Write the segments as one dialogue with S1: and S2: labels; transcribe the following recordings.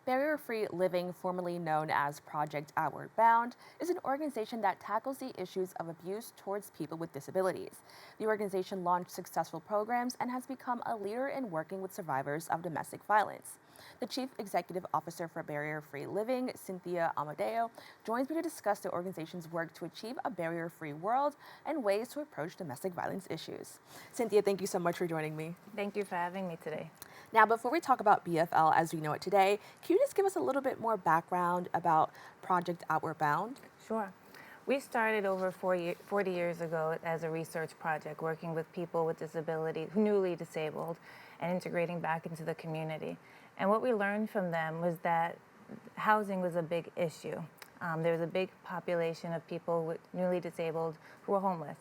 S1: Barrier-Free Living, formerly known as Project Outward Bound, is an organization that tackles the issues of abuse towards people with disabilities. The organization launched successful programs and has become a leader in working with survivors of domestic violence. The Chief Executive Officer for Barrier-Free Living, Cynthia Amodeo, joins me to discuss the organization's work to achieve a barrier-free world and ways to approach domestic violence issues. Cynthia, thank you so much for joining me.
S2: Thank you for having me today.
S1: Now, before we talk about BFL as we know it today, can you just give us a little bit more background about Project Outward Bound?
S2: Sure. We started over 40 years ago as a research project working with people with disabilities, newly disabled, and integrating back into the community. And what we learned from them was that housing was a big issue. There was a big population of people with newly disabled who were homeless.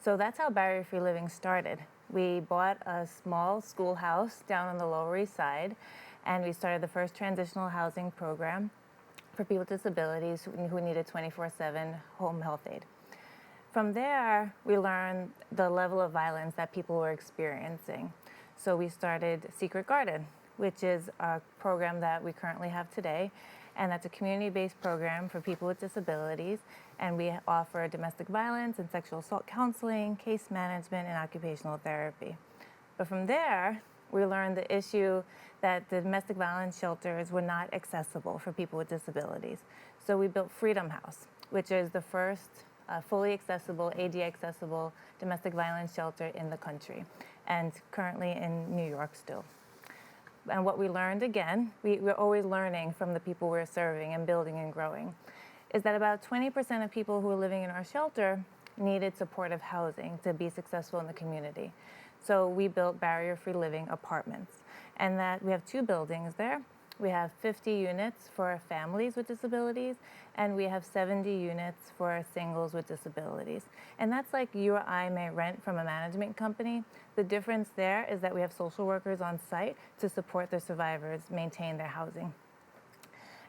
S2: So that's how Barrier-Free Living started. We bought a small schoolhouse down on the Lower East Side, and we started the first transitional housing program for people with disabilities who needed 24/7 home health aid. From there, we learned the level of violence that people were experiencing. So we started Secret Garden, which is a program that we currently have today, and that's a community-based program for people with disabilities, and we offer domestic violence and sexual assault counseling, case management, and occupational therapy. But from there, we learned the issue that the domestic violence shelters were not accessible for people with disabilities. So we built Freedom House, which is the first fully accessible, ADA accessible domestic violence shelter in the country, and currently in New York still. And what we learned, again, we're always learning from the people we're serving and building and growing, is that about 20% of people who were living in our shelter needed supportive housing to be successful in the community. So we built Barrier-Free Living apartments, and that we have 2 buildings there. We have 50 units for families with disabilities, and we have 70 units for singles with disabilities. And that's like you or I may rent from a management company. The difference there is that we have social workers on site to support the survivors maintain their housing.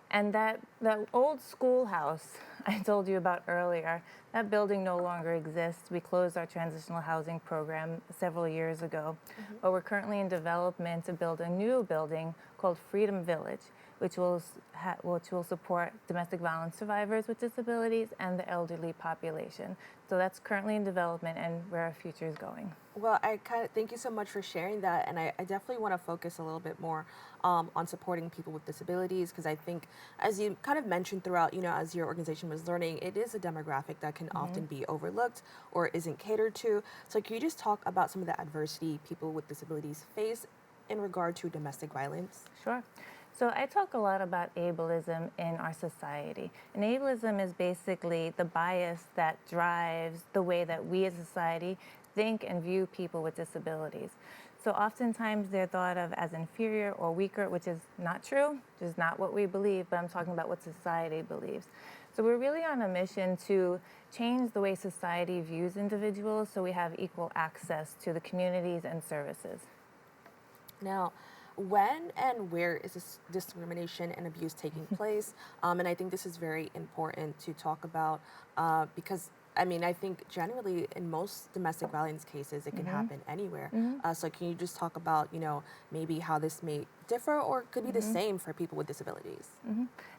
S2: And that old schoolhouse I told you about earlier, that building no longer exists. We closed our transitional housing program several years ago, but we're currently in development to build a new building called Freedom Village, which will support domestic violence survivors with disabilities and the elderly population. So that's currently in development and where our future is going.
S1: Well, thank you so much for sharing that, and I definitely want to focus a little bit more on supporting people with disabilities, because I think, as you kind of mentioned throughout, as your organization was learning, it is a demographic that can often be overlooked or isn't catered to. So can you just talk about some of the adversity people with disabilities face in regard to domestic violence?
S2: Sure. So I talk a lot about ableism in our society. And ableism is basically the bias that drives the way that we as a society think and view people with disabilities. So oftentimes they're thought of as inferior or weaker, which is not true, which is not what we believe, but I'm talking about what society believes. So we're really on a mission to change the way society views individuals so we have equal access to the communities and services.
S1: Now, when and where is this discrimination and abuse taking place? And I think this is very important to talk about because, I think generally in most domestic violence cases, it can happen anywhere. So can you just talk about, maybe how this may differ or could be the same for people with disabilities?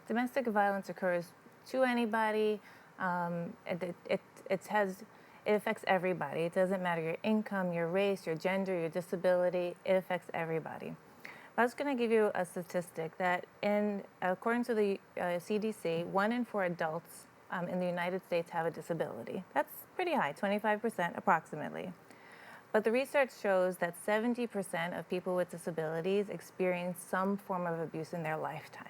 S2: Domestic violence occurs to anybody. It affects everybody. It doesn't matter your income, your race, your gender, your disability. It affects everybody. I was going to give you a statistic that according to the CDC, 1 in 4 adults in the United States have a disability. That's pretty high, 25% approximately. But the research shows that 70% of people with disabilities experience some form of abuse in their lifetime.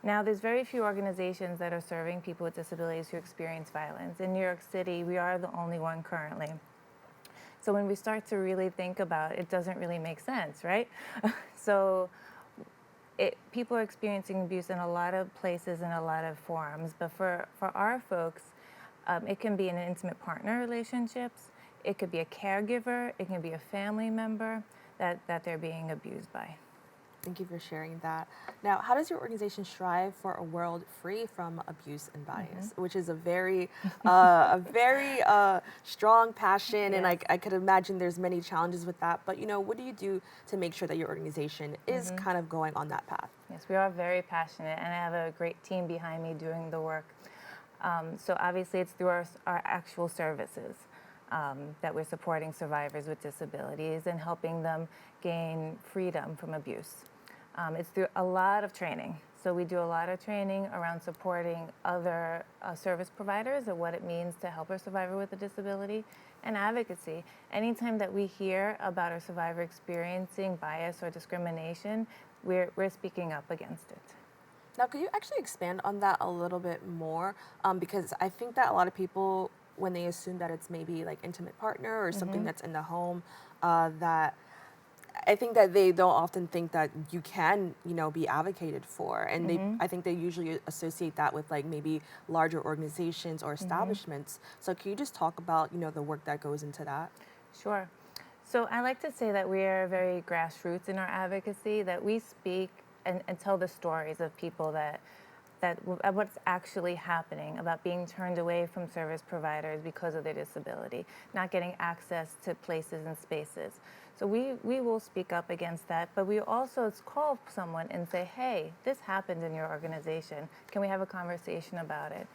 S2: Now, there's very few organizations that are serving people with disabilities who experience violence. In New York City, we are the only one currently. So when we start to really think about it, it doesn't really make sense, right? So people are experiencing abuse in a lot of places in a lot of forms. But for our folks, it can be in intimate partner relationships. It could be a caregiver. It can be a family member that they're being abused by.
S1: Thank you for sharing that. Now, how does your organization strive for a world free from abuse and bias, which is a very strong passion, and I could imagine there's many challenges with that. But what do you do to make sure that your organization is kind of going on that path?
S2: Yes, we are very passionate, and I have a great team behind me doing the work. So obviously, it's through our actual services that we're supporting survivors with disabilities and helping them gain freedom from abuse. It's through a lot of training. So we do a lot of training around supporting other service providers of what it means to help a survivor with a disability, and advocacy. Anytime that we hear about a survivor experiencing bias or discrimination, we're speaking up against it.
S1: Now, could you actually expand on that a little bit more? Because I think that a lot of people, when they assume that it's maybe like intimate partner or something that's in the home, that I think that they don't often think that you can, be advocated for, and I think they usually associate that with like maybe larger organizations or establishments. So, can you just talk about, the work that goes into that?
S2: Sure. So I like to say that we are very grassroots in our advocacy, that we speak and tell the stories of people of what's actually happening about being turned away from service providers because of their disability, not getting access to places and spaces. So we will speak up against that, but we also call someone and say, hey, this happened in your organization. Can we have a conversation about it?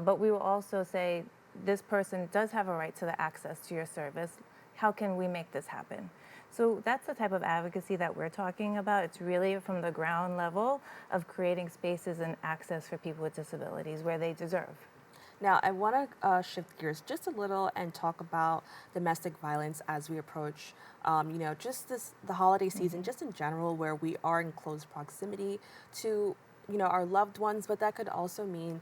S2: But we will also say, this person does have a right to the access to your service. How can we make this happen? So that's the type of advocacy that we're talking about. It's really from the ground level of creating spaces and access for people with disabilities where they deserve.
S1: Now, I want to shift gears just a little and talk about domestic violence as we approach, just the holiday season, just in general, where we are in close proximity to, our loved ones, but that could also mean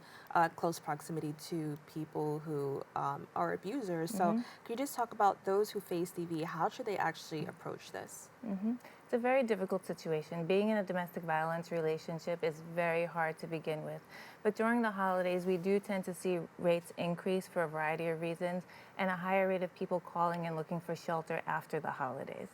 S1: close proximity to people who are abusers. So, can you just talk about those who face DV? How should they actually approach this?
S2: It's a very difficult situation. Being in a domestic violence relationship is very hard to begin with. But during the holidays, we do tend to see rates increase for a variety of reasons, and a higher rate of people calling and looking for shelter after the holidays.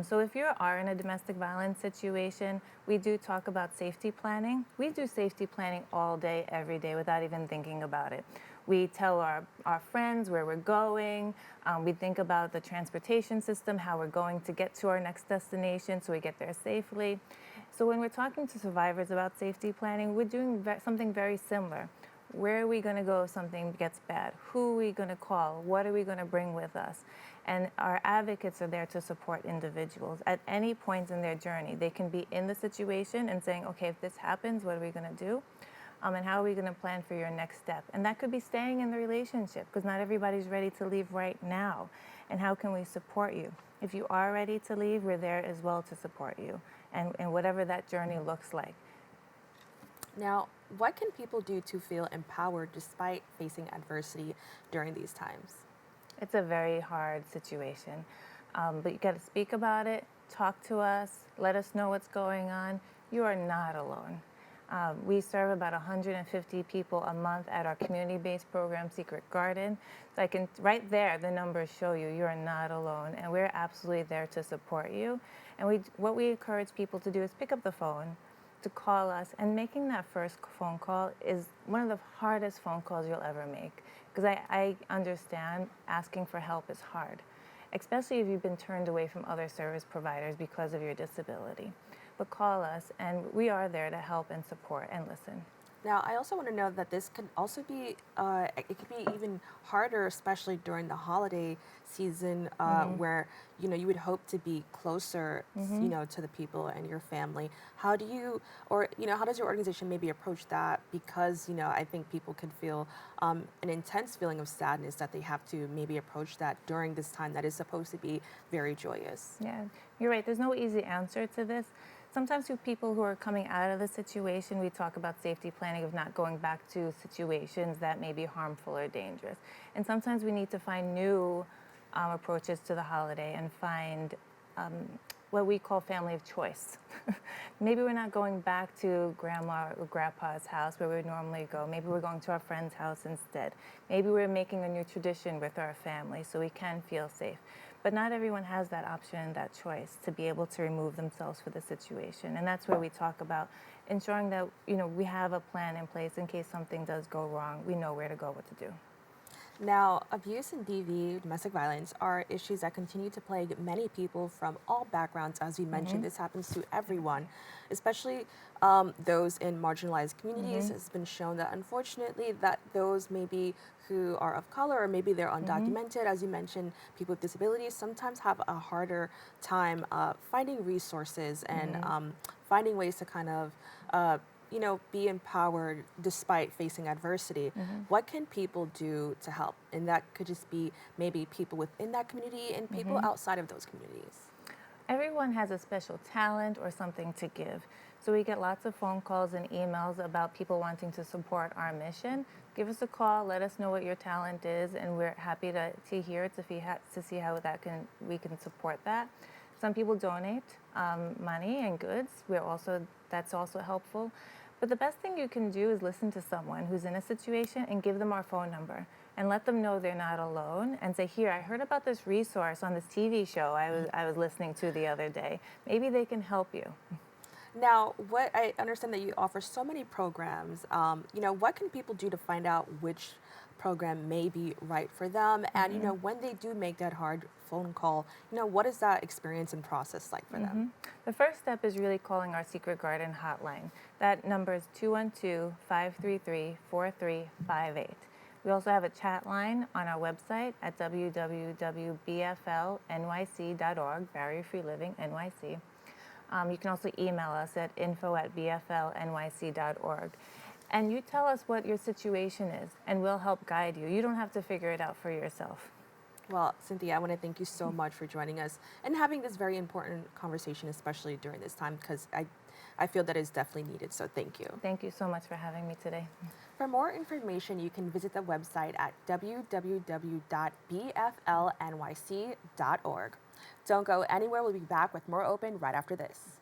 S2: So if you are in a domestic violence situation, we do talk about safety planning. We do safety planning all day, every day, without even thinking about it. We tell our friends where we're going. We think about the transportation system, how we're going to get to our next destination so we get there safely. So when we're talking to survivors about safety planning, we're doing something very similar. Where are we going to go if something gets bad? Who are we going to call? What are we going to bring with us? And our advocates are there to support individuals at any point in their journey. They can be in the situation and saying, okay, if this happens, what are we going to do? And how are we going to plan for your next step? And that could be staying in the relationship, because not everybody's ready to leave right now. And how can we support you? If you are ready to leave, we're there as well to support you, and whatever that journey looks like.
S1: Now, what can people do to feel empowered despite facing adversity during these times?
S2: It's a very hard situation, but you got to speak about it, talk to us, let us know what's going on. You are not alone. We serve about 150 people a month at our community-based program, Secret Garden. So right there, the numbers show you are not alone, and we're absolutely there to support you. And what we encourage people to do is pick up the phone, to call us, and making that first phone call is one of the hardest phone calls you'll ever make, because I understand asking for help is hard, especially if you've been turned away from other service providers because of your disability. But call us, and we are there to help and support and listen.
S1: Now, I also want to know that this could also be, it could be even harder, especially during the holiday season, where, you would hope to be closer, to the people and your family. How do you, or, how does your organization maybe approach that? Because, I think people could feel an intense feeling of sadness that they have to maybe approach that during this time that is supposed to be very joyous.
S2: Yeah, you're right. There's no easy answer to this. Sometimes with people who are coming out of the situation, we talk about safety planning of not going back to situations that may be harmful or dangerous. And sometimes we need to find new approaches to the holiday and find what we call family of choice. Maybe we're not going back to grandma or grandpa's house where we would normally go. Maybe we're going to our friend's house instead. Maybe we're making a new tradition with our family so we can feel safe. But not everyone has that option and that choice to be able to remove themselves for the situation. And that's where we talk about ensuring that, we have a plan in place in case something does go wrong. We know where to go, what to do.
S1: Now, abuse and DV, domestic violence, are issues that continue to plague many people from all backgrounds. As we mentioned, this happens to everyone, especially those in marginalized communities. It's been shown that unfortunately that those maybe who are of color or maybe they're undocumented, as you mentioned, people with disabilities sometimes have a harder time finding resources and finding ways to kind of be empowered despite facing adversity. What can people do to help? And that could just be maybe people within that community and people outside of those communities.
S2: Everyone has a special talent or something to give. So we get lots of phone calls and emails about people wanting to support our mission. Give us a call, let us know what your talent is, and we're happy to hear it to see how we can support that. Some people donate money and goods. That's also helpful. But the best thing you can do is listen to someone who's in a situation and give them our phone number and let them know they're not alone and say, here, I heard about this resource on this TV show I was listening to the other day. Maybe they can help you.
S1: Now, what I understand that you offer so many programs. What can people do to find out which program may be right for them? And when they do make that hard phone call, what is that experience and process like for them?
S2: The first step is really calling our Secret Garden hotline. That number is 212-533-4358. We also have a chat line on our website at www.bflnyc.org, Barrier Free Living NYC. You can also email us at info@bflnyc.org. And you tell us what your situation is, and we'll help guide you. You don't have to figure it out for yourself.
S1: Well, Cynthia, I want to thank you so much for joining us and having this very important conversation, especially during this time, because I feel that it's definitely needed. So thank you.
S2: Thank you so much for having me today.
S1: For more information, you can visit the website at www.bflnyc.org. Don't go anywhere. We'll be back with more Open right after this.